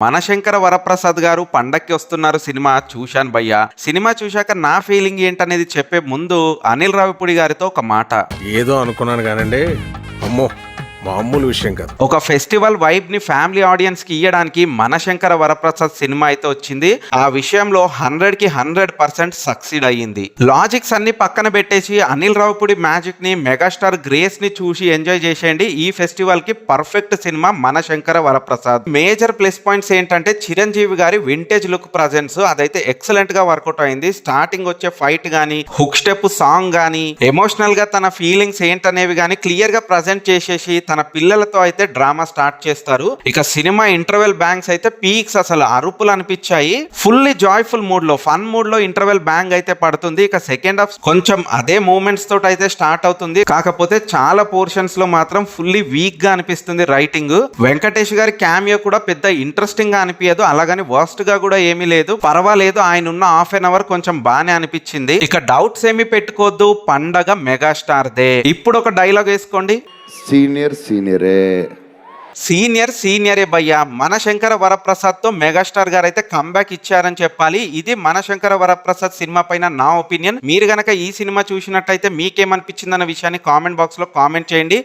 మనశంకర వరప్రసాద్ గారు పండక్కి వస్తున్నారు సినిమా చూశాను భయ్యా. సినిమా చూశాక నా ఫీలింగ్ ఏంటనేది చెప్పే ముందు అనిల్ రావిపూడి గారితో ఒక మాట. ఏదో అనుకున్నాను కానండి, అమ్మో మామూలు విషయం కాదు. ఒక ఫెస్టివల్ వైబ్ ని ఫ్యామిలీ ఆడియన్స్ కి ఇయ్యడానికి మనశంకర వరప్రసాద్ సినిమా అయితే వచ్చింది. ఆ విషయంలో 100కి 100% సక్సీడ్ అయ్యింది. లాజిక్స్ అన్ని పక్కన పెట్టేసి అనిల్ రావిపూడి మ్యాజిక్ ని, మెగాస్టార్ గ్రేస్ ని చూసి ఎంజాయ్ చేసేయండి. ఈ ఫెస్టివల్ కి perfect cinema Manashankara Varaprasad. Major plus points ఏంటంటే చిరంజీవి గారి వింటేజ్ లుక్ ప్రజెన్స్ అదైతే ఎక్సలెంట్ గా వర్కౌట్ అయింది. స్టార్టింగ్ వచ్చే ఫైట్ గానీ, హుక్ స్టెప్ సాంగ్ గానీ, ఎమోషనల్ గా తన ఫీలింగ్స్ ఏంటనేవి గానీ క్లియర్ గా ప్రజెంట్ చేసేసి తన పిల్లలతో అయితే డ్రామా స్టార్ట్ చేస్తారు. ఇక సినిమా ఇంటర్వెల్ బ్యాంగ్స్ అయితే పీక్స్, అసలు అరుపులు అనిపించాయి. ఫుల్లీ జాయ్ఫుల్ మూడ్ లో, ఫన్ మూడ్ లో ఇంటర్వెల్ బ్యాంగ్ అయితే పడుతుంది. ఇక సెకండ్ హాఫ్ కొంచెం అదే మూమెంట్స్ తోటి అయితే స్టార్ట్ అవుతుంది. కాకపోతే చాలా పోర్షన్స్ లో మాత్రం ఫుల్లీ వీక్ గా అనిపిస్తుంది రైటింగ్. వెంకటేష్ గారి క్యామియో కూడా పెద్ద ఇంట్రెస్టింగ్ గా అనిపించదు, అలాగని వర్స్ట్ గా కూడా ఏమీ లేదు, పర్వాలేదు. ఆయన ఉన్న హాఫ్ అన్ అవర్ కొంచెం బానే అనిపించింది. ఇక డౌట్స్ ఏమి పెట్టుకోవద్దు, పండగ మెగాస్టార్ దే. ఇప్పుడు ఒక డైలాగ్ వేసుకోండి. సీనియరే భయ్యా. మనశంకర వరప్రసాద్ తో మెగాస్టార్ గారు అయితే కంబ్యాక్ ఇచ్చారని చెప్పాలి. ఇది మనశంకర వరప్రసాద్ సినిమా పైన నా ఒపీనియన్. మీరు గనక ఈ సినిమా చూసినట్టయితే మీకేమనిపించిందన్న విషయాన్ని కామెంట్ బాక్స్ లో కామెంట్ చేయండి.